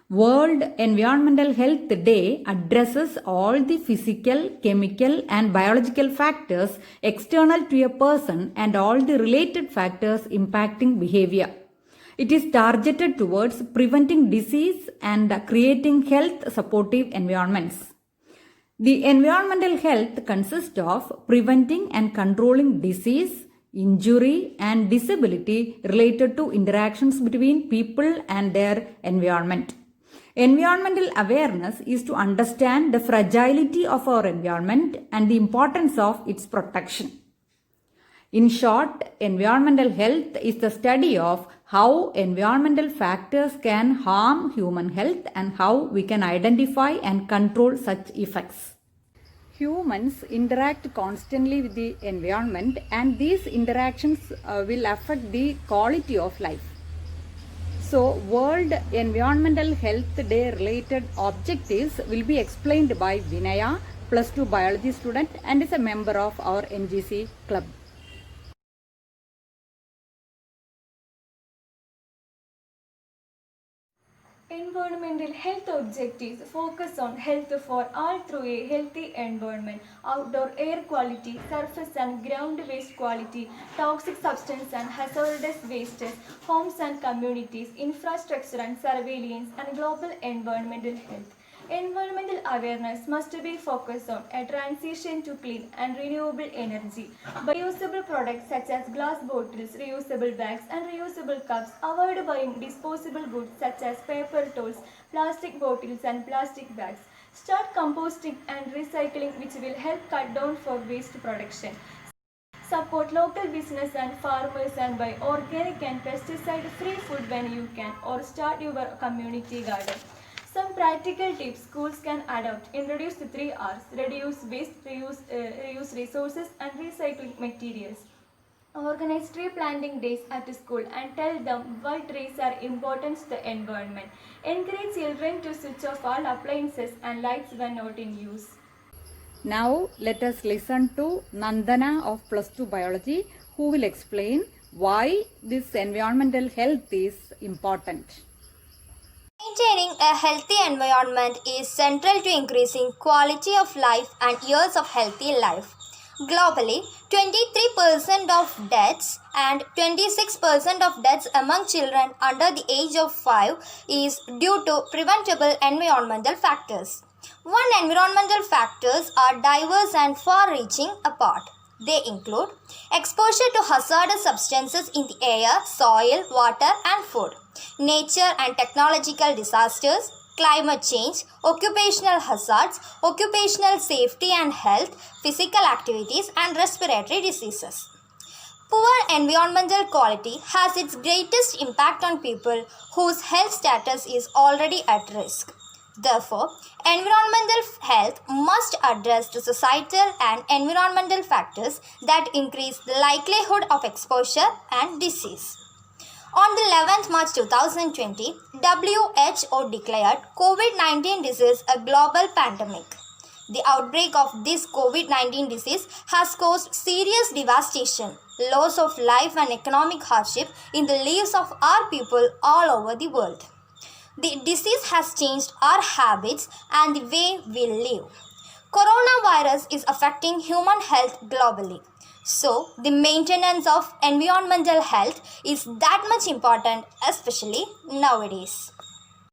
World Environmental Health Day addresses all the physical, chemical, and biological factors external to a person and all the related factors impacting behavior. It is targeted towards preventing disease and creating health supportive environments. The environmental health consists of preventing and controlling disease, injury, and disability related to interactions between people and their environment. Environmental awareness is to understand the fragility of our environment and the importance of its protection. In short, environmental health is the study of how environmental factors can harm human health and how we can identify and control such effects. Humans interact constantly with the environment, and these interactions will affect the quality of life. So, World Environmental Health Day related objectives will be explained by Vinaya, plus 2 biology student, and is a member of our NGC club. Environmental health objectives focus on health for all through a healthy environment, outdoor air quality, surface and ground waste quality, toxic substance and hazardous wastes, homes and communities, infrastructure and surveillance, and global environmental health. Environmental awareness must be focused on a transition to clean and renewable energy. By reusable products such as glass bottles, reusable bags, and reusable cups, avoid buying disposable goods such as paper towels, plastic bottles, and plastic bags. Start composting and recycling, which will help cut down for waste production. Support local business and farmers and buy organic and pesticide-free food when you can, or start your community garden. Some practical tips schools can adopt: introduce the 3 R's: reduce waste, reuse resources, and recycling materials. Organize tree planting days at school and tell them why trees are important to the environment. Encourage children to switch off all appliances and lights when not in use. Now let us listen to Nandana of plus 2 biology, who will explain why this environmental health is important. Maintaining a healthy environment is central to increasing quality of life and years of healthy life. Globally, 23% of deaths and 26% of deaths among children under the age of 5 is due to preventable environmental factors. One environmental factors are diverse and far-reaching apart. They include exposure to hazardous substances in the air, soil, water, and food, nature and technological disasters, climate change, occupational hazards, occupational safety and health, physical activities, and respiratory diseases. Poor environmental quality has its greatest impact on people whose health status is already at risk. Therefore, environmental health must address the societal and environmental factors that increase the likelihood of exposure and disease. On the 11th March 2020, WHO declared COVID-19 disease a global pandemic. The outbreak of this COVID-19 disease has caused serious devastation, loss of life and economic hardship in the lives of our people all over the world. The disease has changed our habits and the way we live. Coronavirus is affecting human health globally. So, the maintenance of environmental health is that much important, especially nowadays.